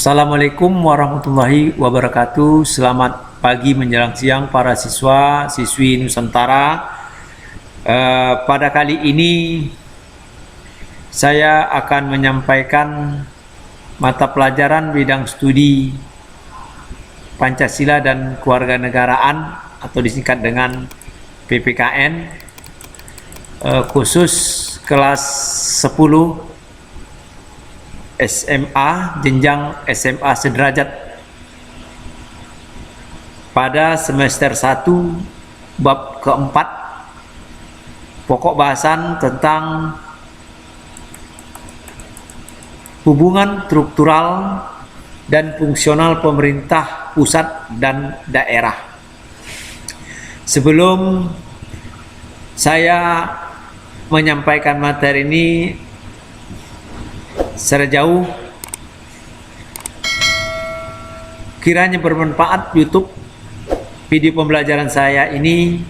Assalamualaikum warahmatullahi wabarakatuh. Selamat pagi menjelang siang para siswa siswi Nusantara. Pada kali ini saya akan menyampaikan mata pelajaran bidang studi Pancasila dan Kewarganegaraan atau disingkat dengan PPKN, khusus kelas 10 SMA, jenjang SMA sederajat, pada semester 1 bab keempat, pokok bahasan tentang hubungan struktural dan fungsional pemerintah pusat dan daerah. Sebelum saya menyampaikan materi ini secara jauh, kiranya bermanfaat YouTube video pembelajaran saya ini.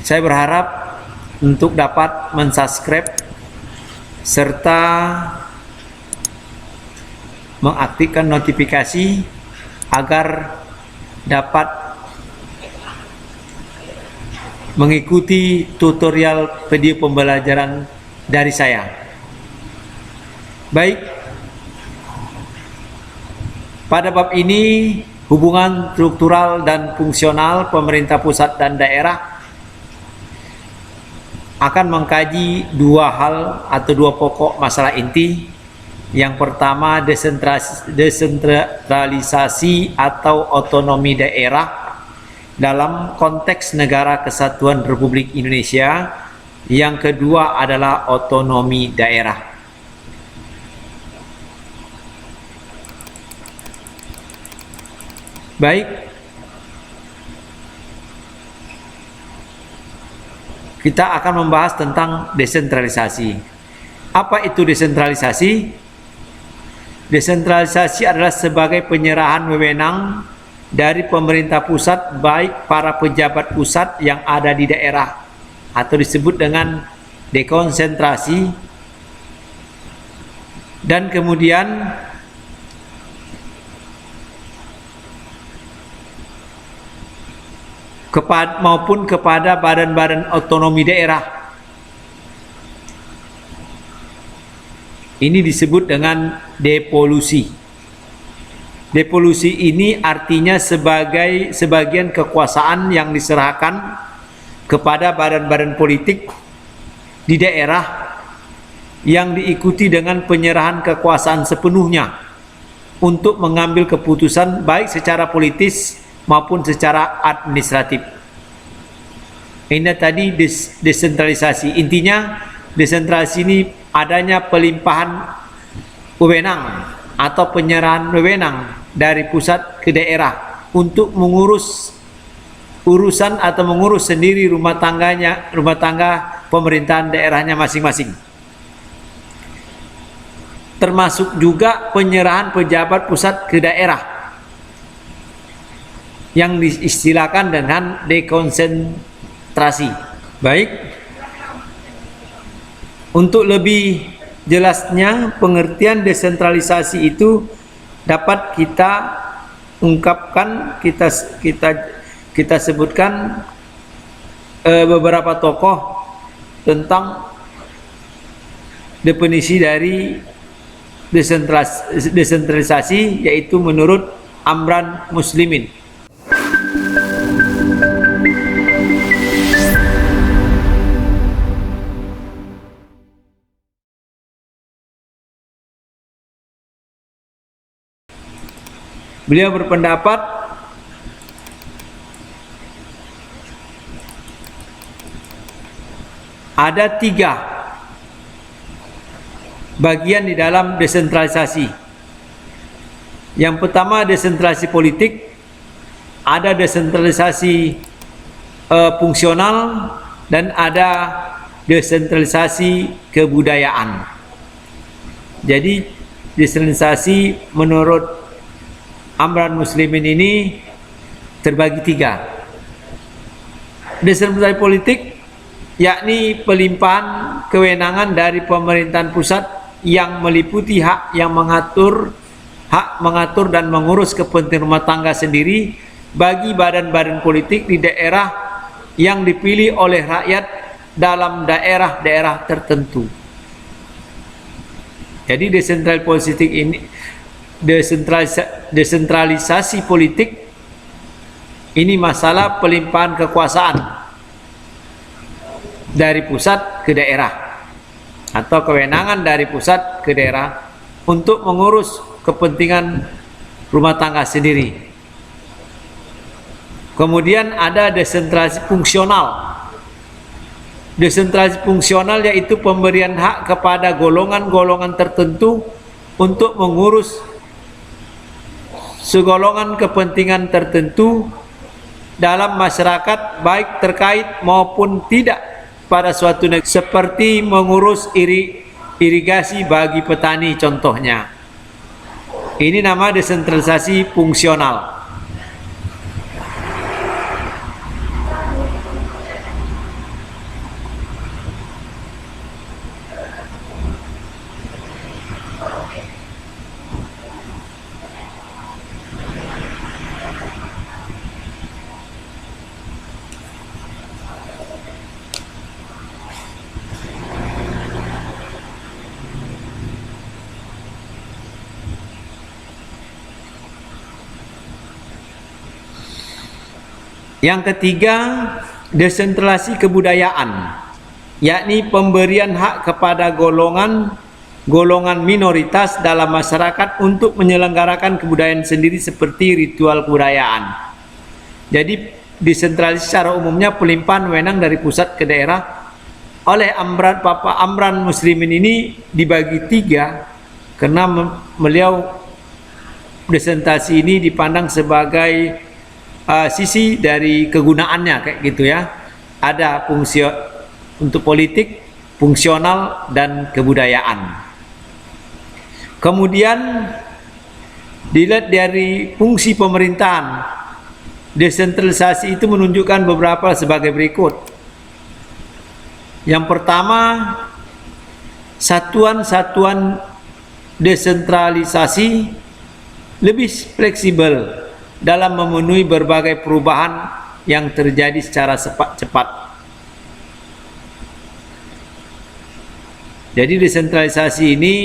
Saya berharap untuk dapat mensubscribe serta mengaktifkan notifikasi agar dapat mengikuti tutorial video pembelajaran dari saya. Baik, pada bab ini hubungan struktural dan fungsional pemerintah pusat dan daerah akan mengkaji dua hal atau dua pokok masalah inti. Yang pertama, desentralisasi atau otonomi daerah dalam konteks Negara Kesatuan Republik Indonesia. Yang kedua adalah otonomi daerah. Baik, kita akan membahas tentang desentralisasi. Apa itu desentralisasi? Desentralisasi adalah sebagai penyerahan wewenang dari pemerintah pusat, baik para pejabat pusat yang ada di daerah, atau disebut dengan dekonsentrasi, dan kemudian maupun kepada badan-badan otonomi daerah. Ini disebut dengan devolusi. Devolusi ini artinya sebagian kekuasaan yang diserahkan kepada badan-badan politik di daerah yang diikuti dengan penyerahan kekuasaan sepenuhnya untuk mengambil keputusan baik secara politis maupun secara administratif. Ini tadi desentralisasi. Intinya desentralisasi ini adanya pelimpahan wewenang atau penyerahan wewenang dari pusat ke daerah untuk mengurus urusan atau mengurus sendiri rumah tangga pemerintahan daerahnya masing-masing. Termasuk juga penyerahan pejabat pusat ke daerah yang diistilahkan dengan dekonsentrasi. Baik, untuk lebih jelasnya pengertian desentralisasi itu dapat kita ungkapkan, kita sebutkan beberapa tokoh tentang definisi dari desentralisasi, yaitu menurut Amran Muslimin. Beliau berpendapat ada 3 bagian di dalam desentralisasi. Yang pertama desentralisasi politik, ada desentralisasi fungsional, dan ada desentralisasi kebudayaan. Jadi desentralisasi menurut Amran Muslimin ini terbagi 3. Desentralisasi politik yakni pelimpahan kewenangan dari pemerintahan pusat yang meliputi hak mengatur dan mengurus kepentingan rumah tangga sendiri bagi badan-badan politik di daerah yang dipilih oleh rakyat dalam daerah-daerah tertentu. Jadi desentralisasi politik ini masalah pelimpahan kekuasaan dari pusat ke daerah atau kewenangan dari pusat ke daerah untuk mengurus kepentingan rumah tangga sendiri. Kemudian ada desentralisasi fungsional. Desentralisasi fungsional yaitu pemberian hak kepada golongan-golongan tertentu untuk mengurus segolongan kepentingan tertentu dalam masyarakat, baik terkait maupun tidak pada suatu negara, seperti mengurus irigasi bagi petani contohnya. Ini nama desentralisasi fungsional. Yang ketiga, desentralisasi kebudayaan, yakni pemberian hak kepada golongan minoritas dalam masyarakat untuk menyelenggarakan kebudayaan sendiri seperti ritual kebudayaan. Jadi desentralisasi secara umumnya pelimpahan wewenang dari pusat ke daerah. Oleh Bapak Amran Muslimin ini dibagi 3 karena beliau desentralisasi ini dipandang sebagai sisi dari kegunaannya kayak gitu ya. Ada fungsi untuk politik, fungsional, dan kebudayaan. Kemudian dilihat dari fungsi pemerintahan, desentralisasi itu menunjukkan beberapa sebagai berikut. Yang pertama, satuan-satuan desentralisasi lebih fleksibel dalam memenuhi berbagai perubahan yang terjadi secara cepat. Jadi desentralisasi ini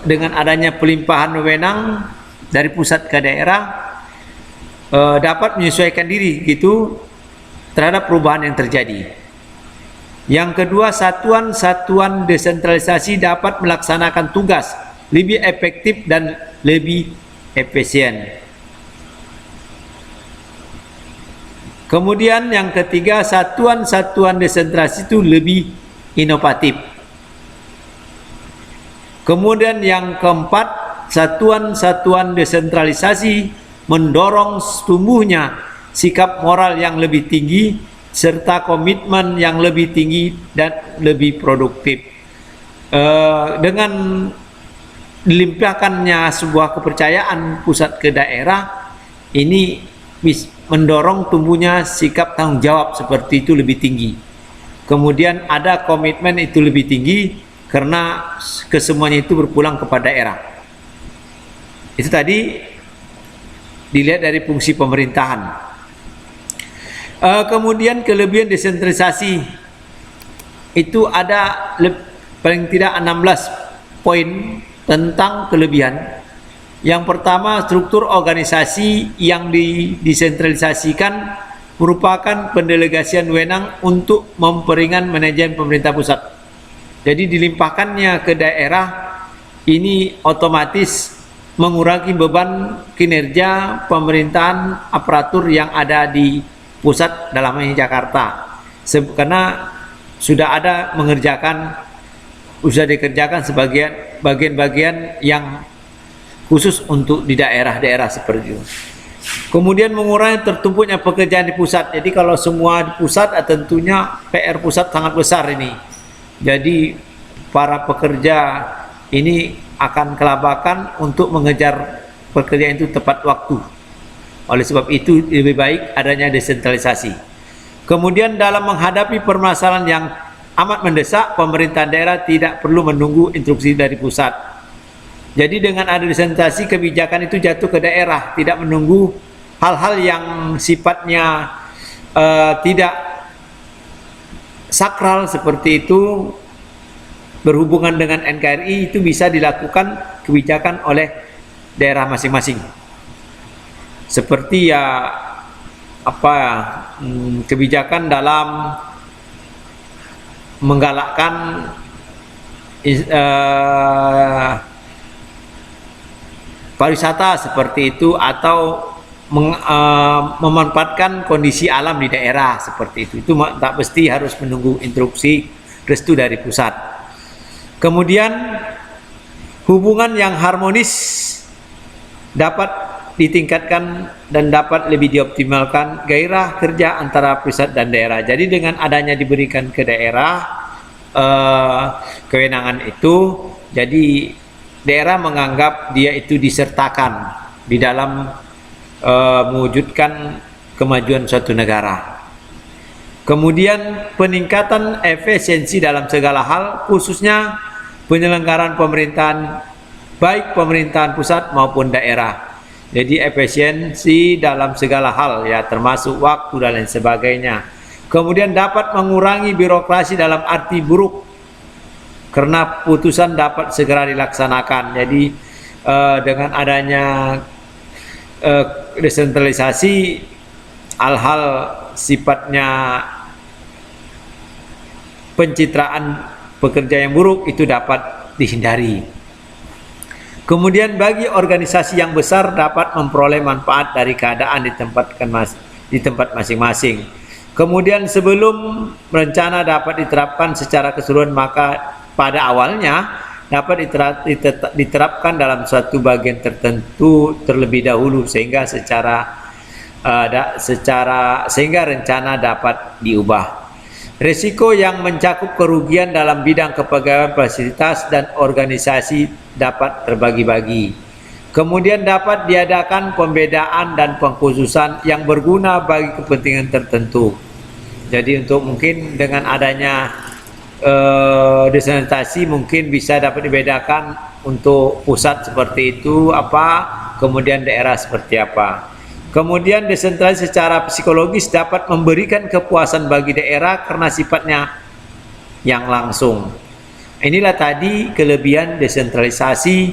dengan adanya pelimpahan wewenang dari pusat ke daerah dapat menyesuaikan diri gitu terhadap perubahan yang terjadi. Yang kedua, satuan-satuan desentralisasi dapat melaksanakan tugas lebih efektif dan lebih efisien. Kemudian yang ketiga, satuan-satuan desentralisasi itu lebih inovatif. Kemudian yang keempat, satuan-satuan desentralisasi mendorong tumbuhnya sikap moral yang lebih tinggi serta komitmen yang lebih tinggi dan lebih produktif. Dengan dilimpahkannya sebuah kepercayaan pusat ke daerah, ini mendorong tumbuhnya sikap tanggung jawab seperti itu lebih tinggi. Kemudian ada komitmen itu lebih tinggi karena kesemuanya itu berpulang kepada daerah. Itu tadi dilihat dari fungsi pemerintahan. Kemudian kelebihan desentralisasi itu ada paling tidak 16 poin tentang kelebihan. Yang pertama, struktur organisasi yang didesentralisasikan merupakan pendelegasian wewenang untuk memperingan manajemen pemerintah pusat. Jadi dilimpahkannya ke daerah ini otomatis mengurangi beban kinerja pemerintahan aparatur yang ada di pusat, dalam hal ini Jakarta. Karena sudah ada dikerjakan sebagian bagian-bagian yang khusus untuk di daerah-daerah seperti itu. Kemudian mengurangi tertumpuknya pekerjaan di pusat. Jadi kalau semua di pusat, tentunya PR pusat sangat besar ini. Jadi para pekerja ini akan kelabakan untuk mengejar pekerjaan itu tepat waktu. Oleh sebab itu lebih baik adanya desentralisasi. Kemudian dalam menghadapi permasalahan yang amat mendesak, pemerintah daerah tidak perlu menunggu instruksi dari pusat. Jadi dengan ada desentralisasi, kebijakan itu jatuh ke daerah, tidak menunggu hal-hal yang sifatnya tidak sakral seperti itu berhubungan dengan NKRI, itu bisa dilakukan kebijakan oleh daerah masing-masing. Seperti kebijakan dalam menggalakkan pariwisata seperti itu, atau memanfaatkan kondisi alam di daerah seperti itu. Itu tak pasti harus menunggu instruksi restu dari pusat. Kemudian hubungan yang harmonis dapat ditingkatkan dan dapat lebih dioptimalkan gairah kerja antara pusat dan daerah. Jadi dengan adanya diberikan ke daerah kewenangan itu, jadi daerah menganggap dia itu disertakan di dalam mewujudkan kemajuan suatu negara. Kemudian peningkatan efisiensi dalam segala hal, khususnya penyelenggaraan pemerintahan, baik pemerintahan pusat maupun daerah. Jadi efisiensi dalam segala hal, ya, termasuk waktu dan lain sebagainya. Kemudian dapat mengurangi birokrasi dalam arti buruk, karena putusan dapat segera dilaksanakan. Jadi dengan adanya desentralisasi, hal-hal sifatnya pencitraan pekerja yang buruk itu dapat dihindari. Kemudian bagi organisasi yang besar dapat memperoleh manfaat dari keadaan di tempat masing-masing. Kemudian sebelum rencana dapat diterapkan secara keseluruhan, maka pada awalnya dapat diterapkan dalam suatu bagian tertentu terlebih dahulu, sehingga sehingga rencana dapat diubah. Risiko yang mencakup kerugian dalam bidang kepegawaian, fasilitas, dan organisasi dapat terbagi-bagi. Kemudian dapat diadakan pembedaan dan pengkhususan yang berguna bagi kepentingan tertentu. Jadi untuk mungkin dengan adanya desentralisasi mungkin bisa dapat dibedakan untuk pusat seperti itu kemudian daerah seperti apa. Kemudian desentralisasi secara psikologis dapat memberikan kepuasan bagi daerah karena sifatnya yang langsung. Inilah tadi kelebihan desentralisasi.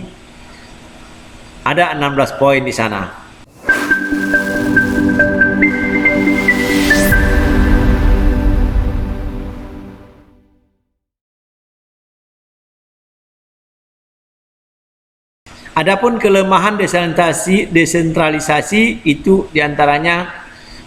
Ada 16 poin di sana. Adapun kelemahan desentralisasi itu diantaranya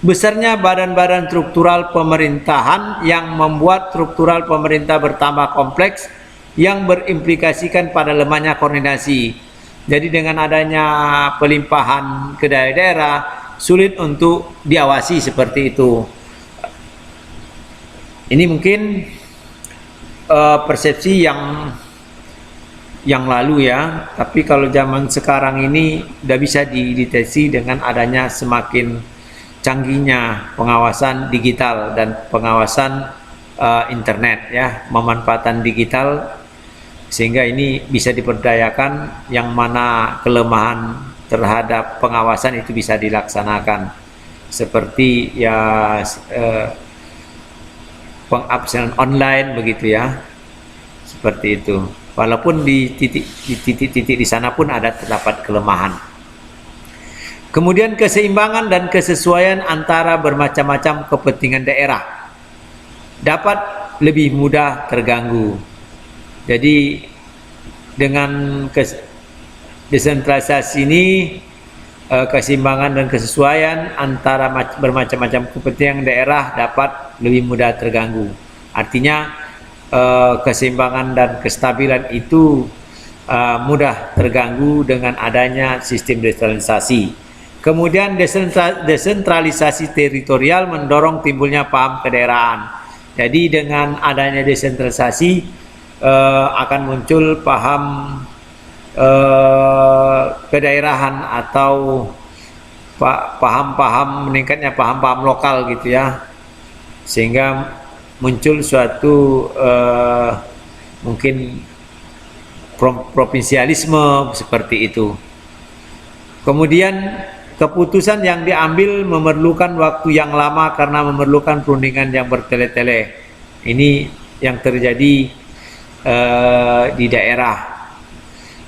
besarnya badan-badan struktural pemerintahan yang membuat struktural pemerintah bertambah kompleks yang berimplikasikan pada lemahnya koordinasi. Jadi dengan adanya pelimpahan ke daerah sulit untuk diawasi seperti itu. Ini mungkin persepsi yang lalu ya, tapi kalau zaman sekarang ini sudah bisa dideteksi dengan adanya semakin canggihnya pengawasan digital dan pengawasan internet ya, pemanfaatan digital, sehingga ini bisa diperdayakan yang mana kelemahan terhadap pengawasan itu bisa dilaksanakan, seperti ya pengabsenan online begitu ya, seperti itu. Walaupun di titik-titik di sana pun terdapat kelemahan. Kemudian keseimbangan dan kesesuaian antara bermacam-macam kepentingan daerah dapat lebih mudah terganggu. Jadi dengan desentralisasi ini keseimbangan dan kesesuaian antara bermacam-macam kepentingan daerah dapat lebih mudah terganggu. Artinya keseimbangan dan kestabilan itu mudah terganggu dengan adanya sistem desentralisasi. Kemudian desentralisasi teritorial mendorong timbulnya paham kedaerahan. Jadi dengan adanya desentralisasi akan muncul paham kedaerahan atau paham-paham, meningkatnya paham-paham lokal gitu ya, sehingga muncul suatu mungkin provinsialisme seperti itu. Kemudian keputusan yang diambil memerlukan waktu yang lama karena memerlukan perundingan yang bertele-tele. Ini yang terjadi di daerah.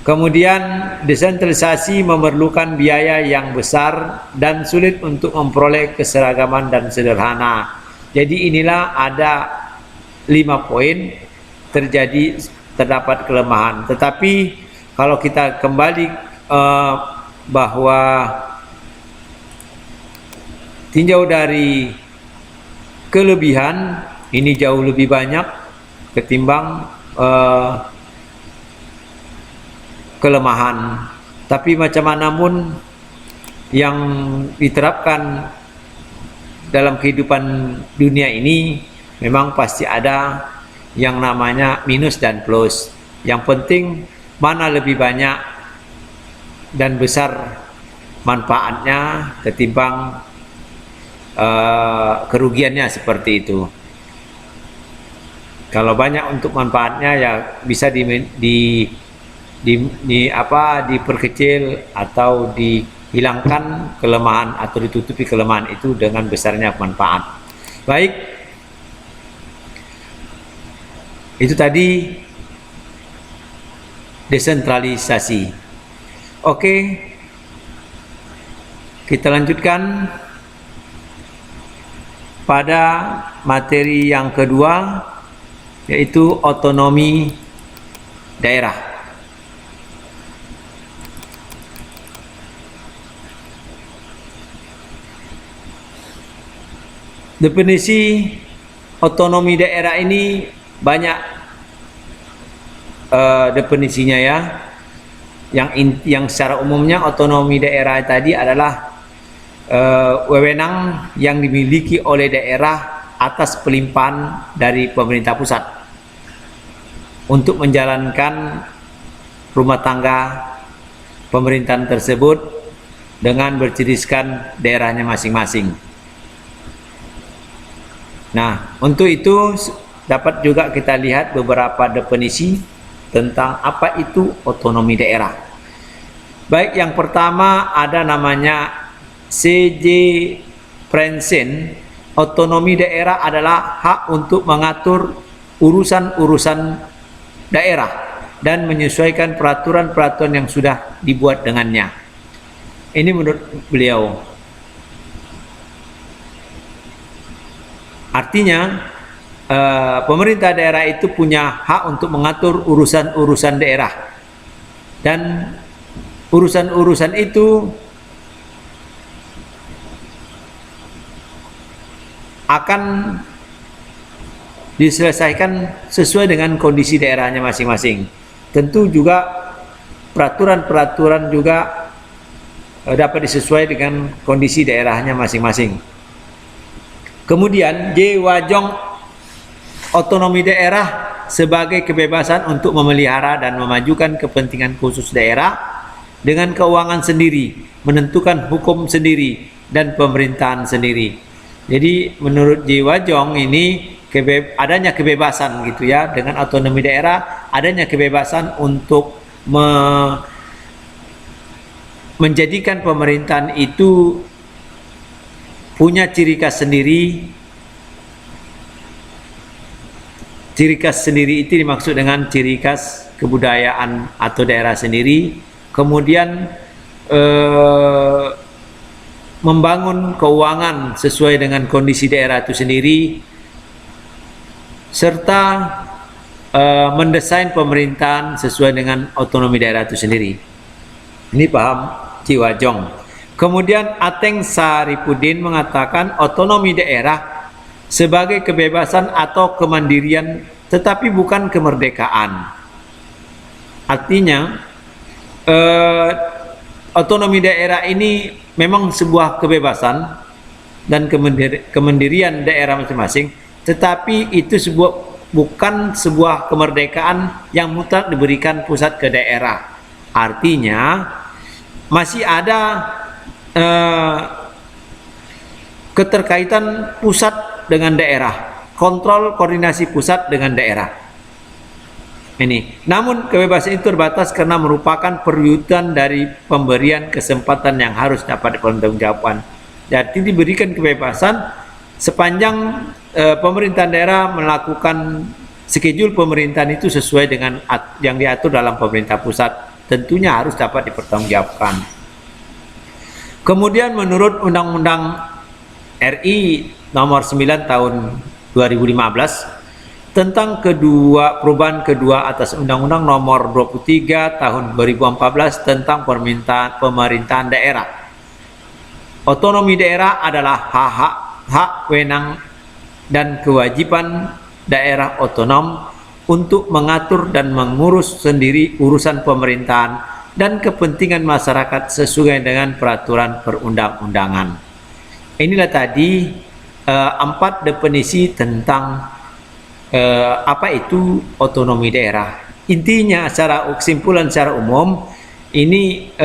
Kemudian desentralisasi memerlukan biaya yang besar dan sulit untuk memperoleh keseragaman dan sederhana. Jadi inilah ada 5 poin terdapat kelemahan. Tetapi kalau kita kembali bahwa tinjau dari kelebihan ini jauh lebih banyak ketimbang kelemahan. Tapi macam mana pun yang diterapkan dalam kehidupan dunia ini memang pasti ada yang namanya minus dan plus. Yang penting mana lebih banyak dan besar manfaatnya ketimbang kerugiannya, seperti itu. Kalau banyak untuk manfaatnya ya bisa diperkecil atau dihilangkan kelemahan atau ditutupi kelemahan itu dengan besarnya manfaat. Baik, itu tadi desentralisasi. Oke, kita lanjutkan pada materi yang kedua, yaitu otonomi daerah. Definisi otonomi daerah ini banyak definisinya ya. Yang secara umumnya otonomi daerah tadi adalah wewenang yang dimiliki oleh daerah atas pelimpahan dari pemerintah pusat untuk menjalankan rumah tangga pemerintahan tersebut dengan berciriskan daerahnya masing-masing. Nah, untuk itu dapat juga kita lihat beberapa definisi tentang apa itu otonomi daerah. Baik, yang pertama ada namanya C.J. Prensen. Otonomi daerah adalah hak untuk mengatur urusan-urusan daerah dan menyesuaikan peraturan-peraturan yang sudah dibuat dengannya. Ini menurut beliau. Artinya pemerintah daerah itu punya hak untuk mengatur urusan-urusan daerah, dan urusan-urusan itu akan diselesaikan sesuai dengan kondisi daerahnya masing-masing. Tentu juga peraturan-peraturan juga dapat disesuaikan dengan kondisi daerahnya masing-masing. Kemudian J. Wajong, otonomi daerah sebagai kebebasan untuk memelihara dan memajukan kepentingan khusus daerah dengan keuangan sendiri, menentukan hukum sendiri dan pemerintahan sendiri. Jadi menurut J. Wajong ini adanya kebebasan gitu ya, dengan otonomi daerah adanya kebebasan untuk menjadikan pemerintahan itu punya ciri khas sendiri. Ciri khas sendiri itu dimaksud dengan ciri khas kebudayaan atau daerah sendiri. Kemudian membangun keuangan sesuai dengan kondisi daerah itu sendiri, serta mendesain pemerintahan sesuai dengan otonomi daerah itu sendiri. Ini paham Ciwajong. Kemudian Ateng Saripudin mengatakan otonomi daerah sebagai kebebasan atau kemandirian tetapi bukan kemerdekaan. Artinya otonomi daerah ini memang sebuah kebebasan dan kemandirian daerah masing-masing, tetapi itu bukan sebuah kemerdekaan yang mutlak diberikan pusat ke daerah. Artinya masih ada keterkaitan pusat dengan daerah, kontrol koordinasi pusat dengan daerah. Ini. Namun kebebasan itu terbatas karena merupakan perwujudan dari pemberian kesempatan yang harus dapat dipertanggungjawabkan. Jadi diberikan kebebasan sepanjang pemerintahan daerah melakukan schedule pemerintahan itu sesuai dengan yang diatur dalam pemerintah pusat, tentunya harus dapat dipertanggungjawabkan. Kemudian menurut Undang-Undang RI nomor 9 tahun 2015 tentang perubahan kedua atas Undang-Undang nomor 23 tahun 2014 tentang pemerintahan daerah. Otonomi daerah adalah hak wewenang dan kewajiban daerah otonom untuk mengatur dan mengurus sendiri urusan pemerintahan dan kepentingan masyarakat sesuai dengan peraturan perundang-undangan. Inilah tadi 4 definisi tentang apa itu otonomi daerah. Intinya kesimpulan secara umum ini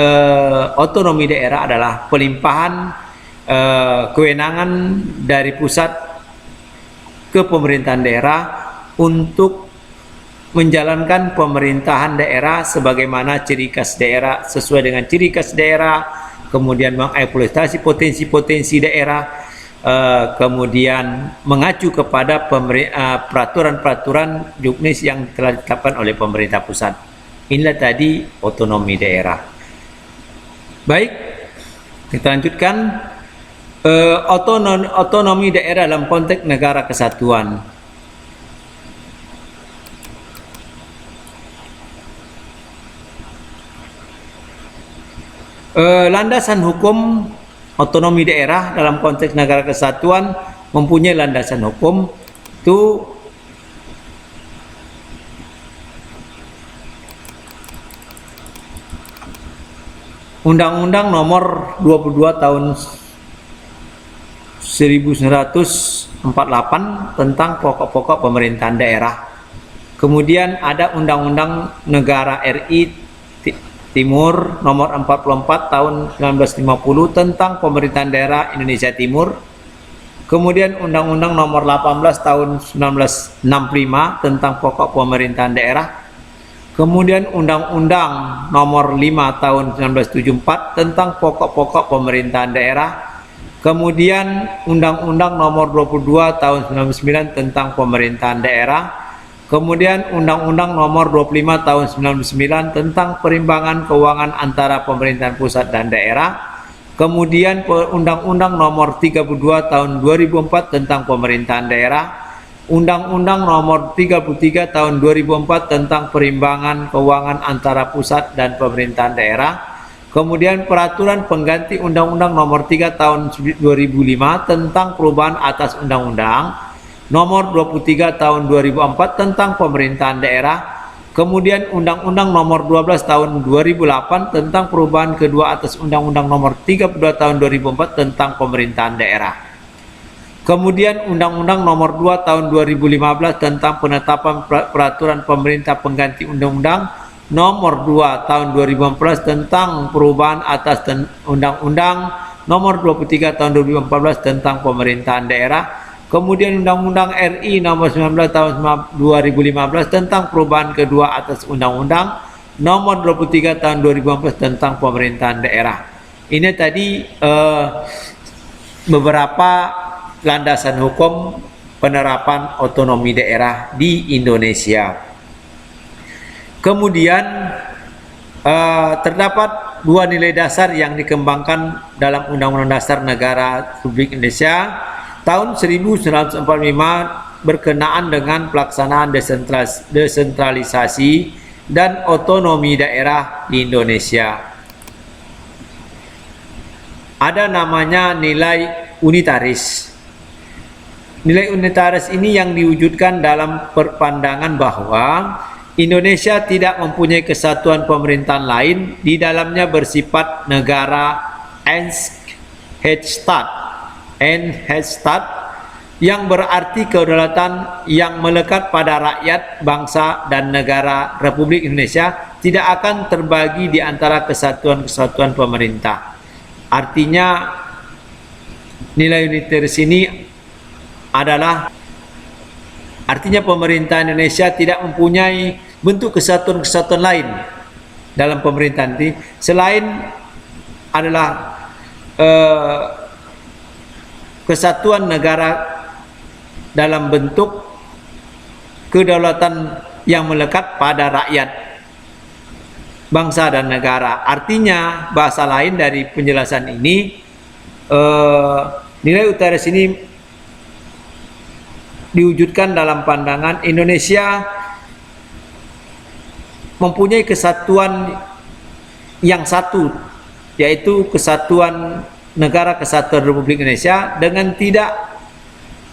otonomi daerah adalah pelimpahan kewenangan dari pusat ke pemerintahan daerah untuk menjalankan pemerintahan daerah sebagaimana ciri khas daerah, sesuai dengan ciri khas daerah, kemudian mengeksploitasi potensi-potensi daerah, kemudian mengacu kepada peraturan-peraturan juknis yang telah ditetapkan oleh pemerintah pusat. Inilah tadi otonomi daerah. Baik, kita lanjutkan. Otonomi daerah dalam konteks negara kesatuan. Landasan hukum otonomi daerah dalam konteks negara kesatuan mempunyai landasan hukum itu Undang-Undang nomor 22 tahun 1948 tentang pokok-pokok pemerintahan daerah. Kemudian ada Undang-Undang Negara RI Timur nomor 44 tahun 1950 tentang pemerintahan daerah Indonesia Timur. Kemudian Undang-Undang nomor 18 tahun 1965 tentang pokok pemerintahan daerah. Kemudian Undang-Undang nomor 5 tahun 1974 tentang pokok-pokok pemerintahan daerah. Kemudian Undang-Undang nomor 22 tahun 1999 tentang pemerintahan daerah. Kemudian Undang-Undang nomor 25 tahun 1999 tentang perimbangan keuangan antara pemerintahan pusat dan daerah. Kemudian Undang-Undang nomor 32 tahun 2004 tentang pemerintahan daerah. Undang-Undang nomor 33 tahun 2004 tentang perimbangan keuangan antara pusat dan pemerintahan daerah. Kemudian peraturan pengganti Undang-Undang nomor 3 tahun 2005 tentang perubahan atas Undang-Undang nomor 23 tahun 2004 tentang pemerintahan daerah. Kemudian Undang-Undang nomor 12 tahun 2008 tentang perubahan kedua atas Undang-Undang nomor 32 tahun 2004 tentang pemerintahan daerah. Kemudian Undang-Undang nomor 2 tahun 2015 tentang penetapan peraturan pemerintah pengganti Undang-Undang nomor 2 tahun 2014 tentang perubahan atas Undang-Undang nomor 23 tahun 2014 tentang pemerintahan daerah. Kemudian Undang-Undang RI nomor 19 tahun 2015 tentang perubahan kedua atas Undang-Undang nomor 23 tahun 2015 tentang pemerintahan daerah. Ini tadi beberapa landasan hukum penerapan otonomi daerah di Indonesia. Kemudian terdapat 2 nilai dasar yang dikembangkan dalam Undang-Undang Dasar Negara Republik Indonesia tahun 1945 berkenaan dengan pelaksanaan desentralisasi dan otonomi daerah di Indonesia. ada namanya nilai unitaris. Nilai unitaris ini yang diwujudkan dalam perpandangan bahwa Indonesia tidak mempunyai kesatuan pemerintahan lain, di dalamnya bersifat negara Einheitsstaat yang berarti kedaulatan yang melekat pada rakyat, bangsa, dan negara Republik Indonesia tidak akan terbagi di antara kesatuan-kesatuan pemerintah. Artinya nilai unitaris ini adalah artinya pemerintah Indonesia tidak mempunyai bentuk kesatuan-kesatuan lain dalam pemerintahan ini selain adalah kesatuan negara dalam bentuk kedaulatan yang melekat pada rakyat, bangsa, dan negara. Artinya bahasa lain dari penjelasan ini, nilai unitaris ini diwujudkan dalam pandangan Indonesia mempunyai kesatuan yang satu, yaitu kesatuan negara kesatuan Republik Indonesia, dengan tidak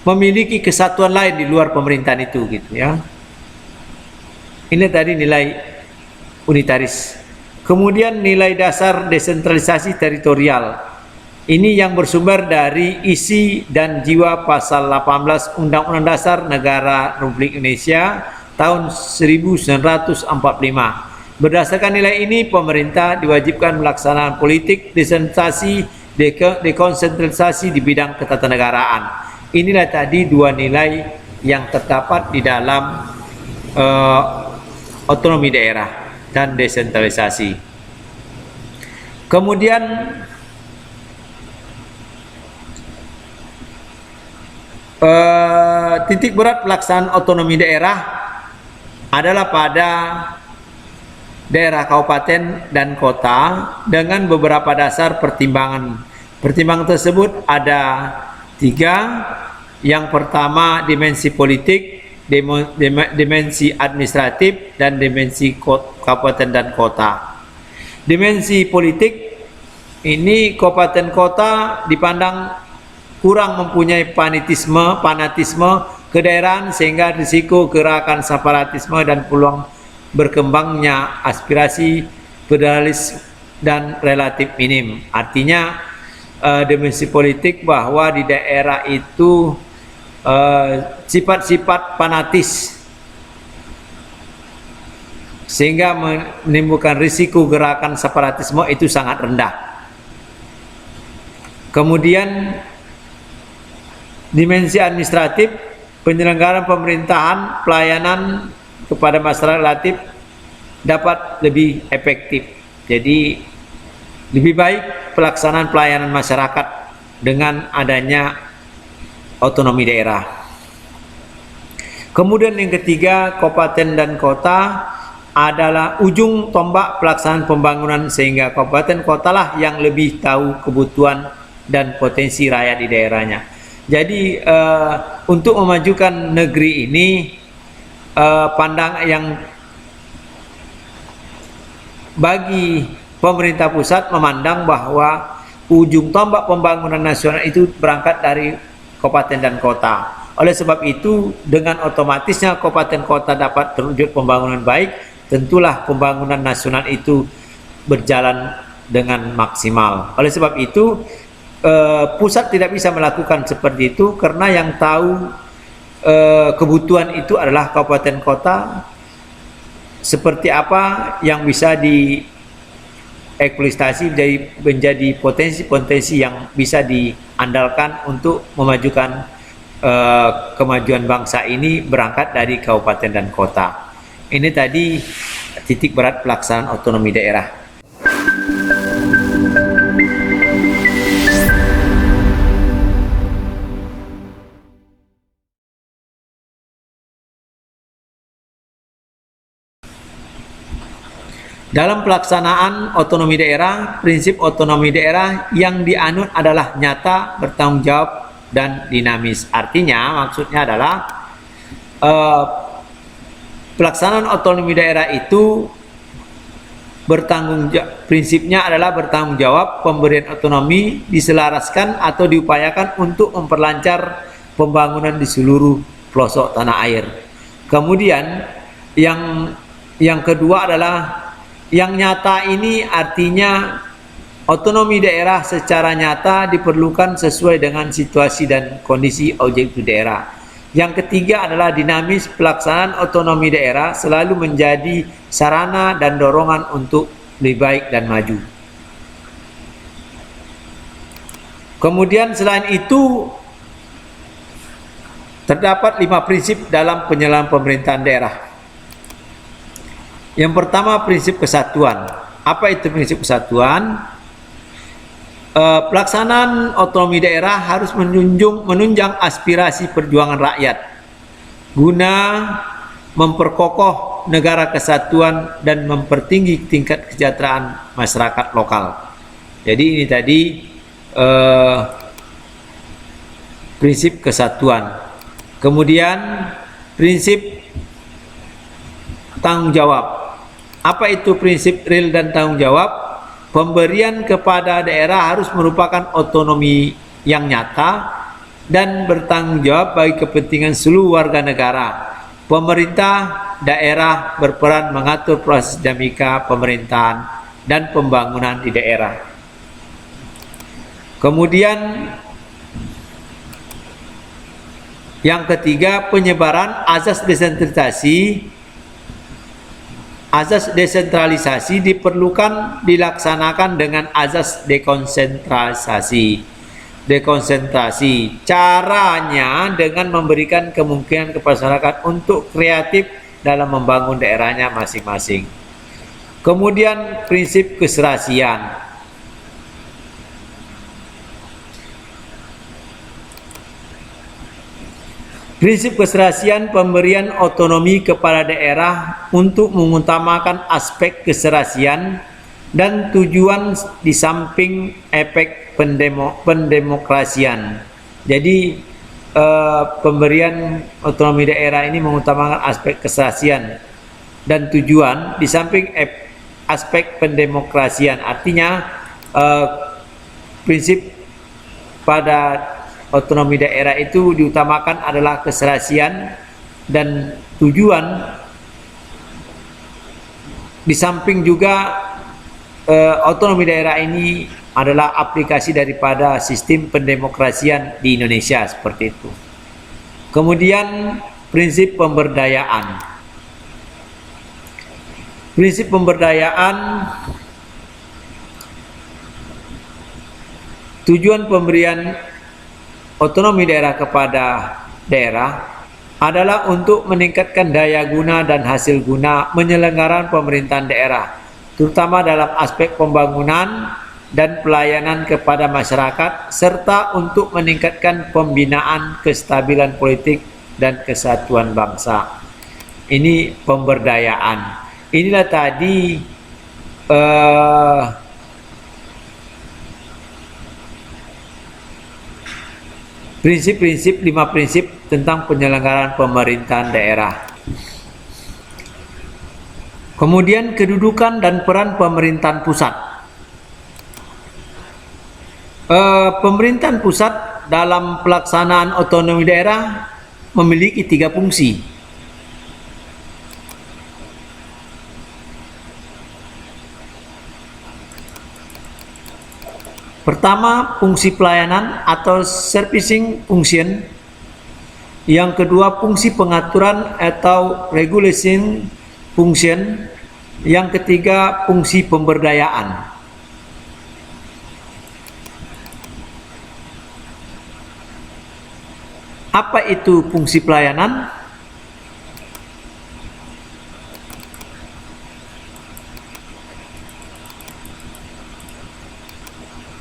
memiliki kesatuan lain di luar pemerintahan itu, gitu ya. Ini tadi nilai unitaris. Kemudian nilai dasar desentralisasi teritorial. Ini yang bersumber dari isi dan jiwa pasal 18 Undang-Undang Dasar Negara Republik Indonesia tahun 1945. Berdasarkan nilai ini, pemerintah diwajibkan melaksanakan politik desentralisasi, dekonsentrasi di bidang ketatanegaraan. Inilah tadi dua nilai yang terdapat di dalam otonomi daerah dan desentralisasi. Kemudian titik berat pelaksanaan otonomi daerah adalah pada daerah kabupaten dan kota dengan beberapa dasar pertimbangan. Pertimbangan tersebut ada 3. Yang pertama, dimensi politik, dimensi administratif, dan dimensi kabupaten dan kota. Dimensi politik ini kabupaten kota dipandang kurang mempunyai fanatisme kedaerahan, sehingga risiko gerakan separatisme dan peluang berkembangnya aspirasi federalis dan relatif minim. Artinya dimensi politik bahwa di daerah itu sifat-sifat fanatis sehingga menimbulkan risiko gerakan separatisme itu sangat rendah. Kemudian dimensi administratif, penyelenggaraan pemerintahan, pelayanan kepada masyarakat relatif dapat lebih efektif. Jadi lebih baik pelaksanaan pelayanan masyarakat dengan adanya otonomi daerah. Kemudian yang ketiga, kabupaten dan kota adalah ujung tombak pelaksanaan pembangunan, sehingga kabupaten kotalah yang lebih tahu kebutuhan dan potensi rakyat di daerahnya. Jadi untuk memajukan negeri ini, pandangan yang bagi pemerintah pusat memandang bahwa ujung tombak pembangunan nasional itu berangkat dari kabupaten dan kota. Oleh sebab itu, dengan otomatisnya kabupaten kota dapat terwujud pembangunan baik, tentulah pembangunan nasional itu berjalan dengan maksimal. Oleh sebab itu, pusat tidak bisa melakukan seperti itu, karena yang tahu kebutuhan itu adalah kabupaten kota, seperti apa yang bisa dieksploitasi menjadi potensi-potensi yang bisa diandalkan untuk memajukan kemajuan bangsa ini berangkat dari kabupaten dan kota. Ini tadi titik berat pelaksanaan otonomi daerah. Dalam pelaksanaan otonomi daerah, prinsip otonomi daerah yang dianut adalah nyata, bertanggung jawab, dan dinamis. Artinya, maksudnya adalah pelaksanaan otonomi daerah itu prinsipnya adalah bertanggung jawab, pemberian otonomi diselaraskan atau diupayakan untuk memperlancar pembangunan di seluruh pelosok tanah air. Kemudian yang kedua adalah yang nyata, ini artinya otonomi daerah secara nyata diperlukan sesuai dengan situasi dan kondisi objek itu daerah. Yang ketiga adalah dinamis, pelaksanaan otonomi daerah selalu menjadi sarana dan dorongan untuk lebih baik dan maju. Kemudian selain itu terdapat 5 prinsip dalam penyelenggaraan pemerintahan daerah. Yang pertama, prinsip kesatuan. Apa itu prinsip kesatuan? Pelaksanaan otonomi daerah harus menunjang aspirasi perjuangan rakyat guna memperkokoh negara kesatuan dan mempertinggi tingkat kesejahteraan masyarakat lokal. Jadi ini tadi prinsip kesatuan. Kemudian prinsip tanggung jawab. Apa itu prinsip real dan tanggung jawab? Pemberian kepada daerah harus merupakan otonomi yang nyata dan bertanggung jawab bagi kepentingan seluruh warga negara. Pemerintah daerah berperan mengatur proses dinamika pemerintahan dan pembangunan di daerah. Kemudian yang ketiga, penyebaran azas desentralisasi. Azas desentralisasi diperlukan dilaksanakan dengan azas dekonsentrasi. Caranya dengan memberikan kemungkinan kepada masyarakat untuk kreatif dalam membangun daerahnya masing-masing. Kemudian prinsip keserasian. Prinsip keserasian, pemberian otonomi kepada daerah untuk mengutamakan aspek keserasian dan tujuan di samping efek pendemokrasian. Jadi pemberian otonomi daerah ini mengutamakan aspek keserasian dan tujuan di samping aspek pendemokrasian. Artinya prinsip pada otonomi daerah itu diutamakan adalah keserasian dan tujuan, di samping juga otonomi daerah ini adalah aplikasi daripada sistem pendemokrasian di Indonesia, seperti itu. Kemudian prinsip pemberdayaan. Prinsip pemberdayaan, tujuan pemberian otonomi daerah kepada daerah adalah untuk meningkatkan daya guna dan hasil guna penyelenggaraan pemerintahan daerah, terutama dalam aspek pembangunan dan pelayanan kepada masyarakat, serta untuk meningkatkan pembinaan kestabilan politik dan kesatuan bangsa. Ini pemberdayaan. Inilah tadi prinsip-prinsip, 5 prinsip tentang penyelenggaraan pemerintahan daerah. Kemudian kedudukan dan peran pemerintahan pusat. Pemerintahan pusat dalam pelaksanaan otonomi daerah memiliki 3 fungsi. Pertama, fungsi pelayanan atau servicing function. Yang kedua, fungsi pengaturan atau regulation function. Yang ketiga, fungsi pemberdayaan. Apa itu fungsi pelayanan?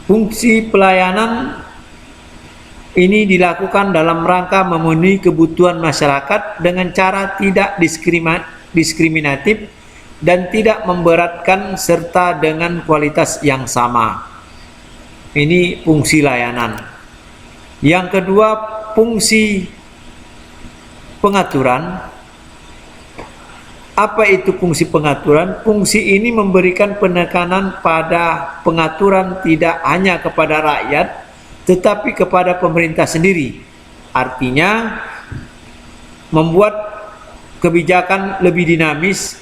Fungsi pelayanan ini dilakukan dalam rangka memenuhi kebutuhan masyarakat dengan cara tidak diskriminatif dan tidak memberatkan serta dengan kualitas yang sama. Ini fungsi layanan. Yang kedua, fungsi pengaturan. Apa itu fungsi pengaturan? Fungsi ini memberikan penekanan pada pengaturan tidak hanya kepada rakyat, tetapi kepada pemerintah sendiri. Artinya, membuat kebijakan lebih dinamis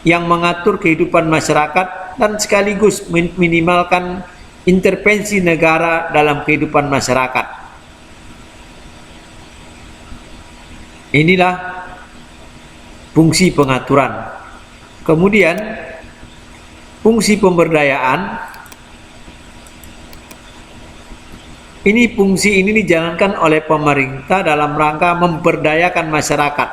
yang mengatur kehidupan masyarakat dan sekaligus meminimalkan intervensi negara dalam kehidupan masyarakat. Inilah fungsi pengaturan. Kemudian fungsi pemberdayaan, fungsi ini dijalankan oleh pemerintah dalam rangka memberdayakan masyarakat,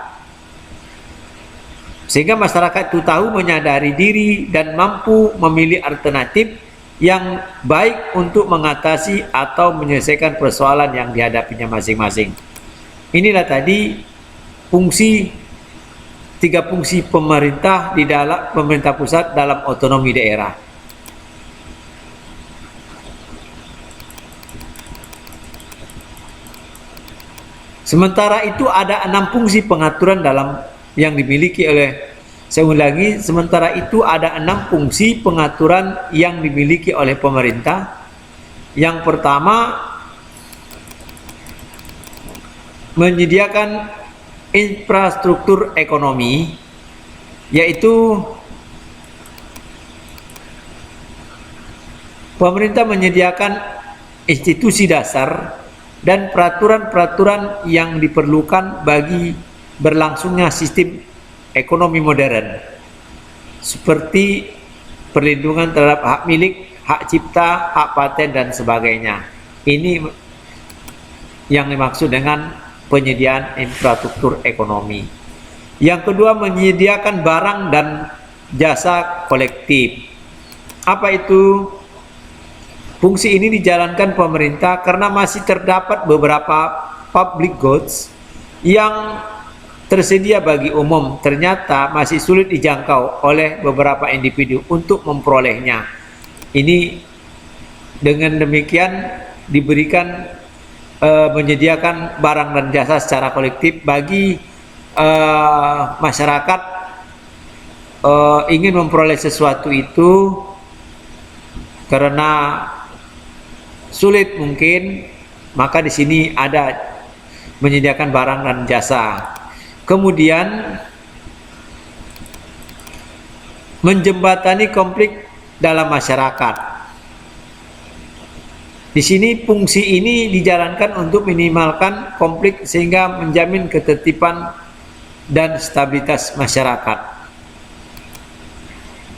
sehingga masyarakat itu tahu, menyadari diri dan mampu memilih alternatif yang baik untuk mengatasi atau menyelesaikan persoalan yang dihadapinya masing-masing. Inilah tadi tiga fungsi pemerintah di dalam pemerintah pusat dalam otonomi daerah. Sementara itu ada 6 fungsi pengaturan dalam yang dimiliki oleh, saya ulangi, sementara itu ada 6 fungsi pengaturan yang dimiliki oleh pemerintah. Yang pertama, menyediakan infrastruktur ekonomi, yaitu pemerintah menyediakan institusi dasar dan peraturan-peraturan yang diperlukan bagi berlangsungnya sistem ekonomi modern, seperti perlindungan terhadap hak milik, hak cipta, hak paten, dan sebagainya. Ini yang dimaksud dengan penyediaan infrastruktur ekonomi. Yang kedua, menyediakan barang dan jasa kolektif. Apa itu? Fungsi ini dijalankan pemerintah karena masih terdapat beberapa public goods yang tersedia bagi umum, ternyata masih sulit dijangkau oleh beberapa individu untuk memperolehnya. Ini dengan demikian diberikan menyediakan barang dan jasa secara kolektif bagi masyarakat ingin memperoleh sesuatu itu karena sulit mungkin, maka di sini ada menyediakan barang dan jasa. Kemudian menjembatani konflik dalam masyarakat. Di sini fungsi ini dijalankan untuk minimalkan konflik sehingga menjamin ketertiban dan stabilitas masyarakat.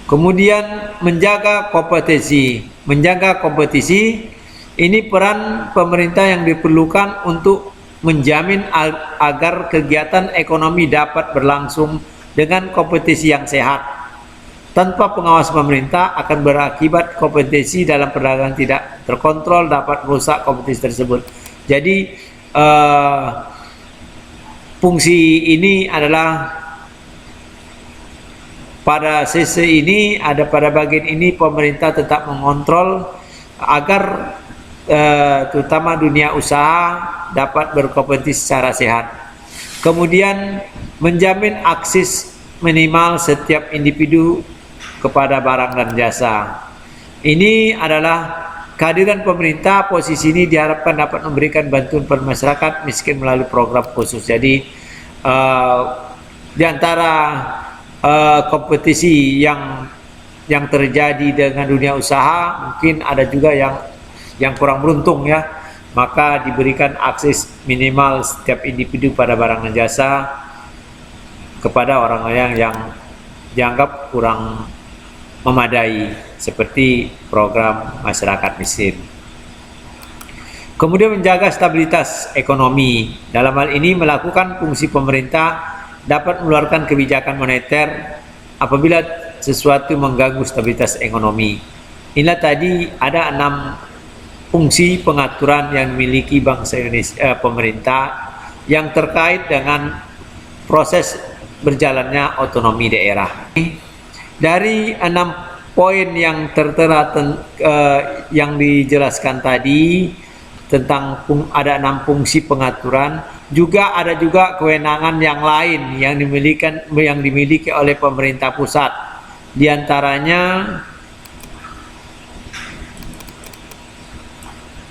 Kemudian menjaga kompetisi. Menjaga kompetisi ini peran pemerintah yang diperlukan untuk menjamin agar kegiatan ekonomi dapat berlangsung dengan kompetisi yang sehat. Tanpa pengawas pemerintah akan berakibat kompetisi dalam perdagangan tidak terkontrol dapat merusak kompetisi tersebut. Jadi fungsi ini adalah pada sisi ini, pada bagian ini pemerintah tetap mengontrol agar terutama dunia usaha dapat berkompetisi secara sehat. Kemudian menjamin akses minimal setiap individu kepada barang dan jasa. Ini adalah kehadiran pemerintah. Posisi ini diharapkan dapat memberikan bantuan pada masyarakat miskin melalui program khusus. Jadi di antara kompetisi yang terjadi dengan dunia usaha, mungkin ada juga yang kurang beruntung ya, maka diberikan akses minimal setiap individu pada barang dan jasa kepada orang-orang yang dianggap kurang memadai, seperti program masyarakat miskin. Kemudian menjaga stabilitas ekonomi. Dalam hal ini melakukan fungsi pemerintah dapat mengeluarkan kebijakan moneter apabila sesuatu mengganggu stabilitas ekonomi. Inilah tadi ada 6 fungsi pengaturan yang dimiliki bangsa Indonesia, pemerintah, yang terkait dengan proses berjalannya otonomi daerah. Dari 6 poin yang tertera yang dijelaskan tadi, tentang ada 6 fungsi pengaturan. Juga ada juga kewenangan yang lain yang dimiliki oleh pemerintah pusat. Di antaranya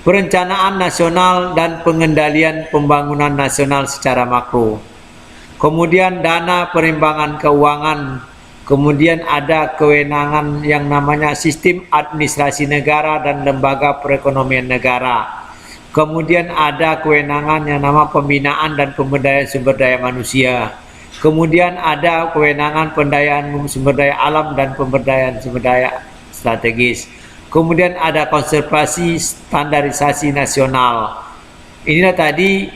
perencanaan nasional dan pengendalian pembangunan nasional secara makro. Kemudian dana perimbangan keuangan. Kemudian ada kewenangan yang namanya sistem administrasi negara dan lembaga perekonomian negara. Kemudian ada kewenangan yang nama pembinaan dan pemberdayaan sumber daya manusia. Kemudian ada kewenangan pendayaan sumber daya alam dan pemberdayaan sumber daya strategis. Kemudian ada konservasi standarisasi nasional. Inilah tadi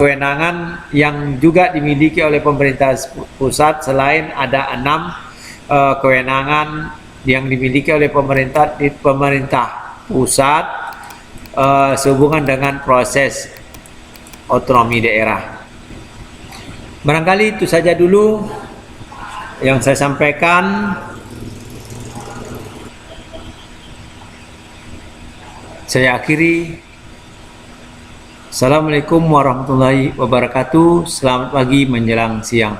kewenangan yang juga dimiliki oleh pemerintah pusat, selain ada 6 kewenangan yang dimiliki oleh pemerintah pusat sehubungan dengan proses otonomi daerah. Barangkali itu saja dulu yang saya sampaikan. Saya akhiri. Assalamualaikum warahmatullahi wabarakatuh. Selamat pagi menjelang siang.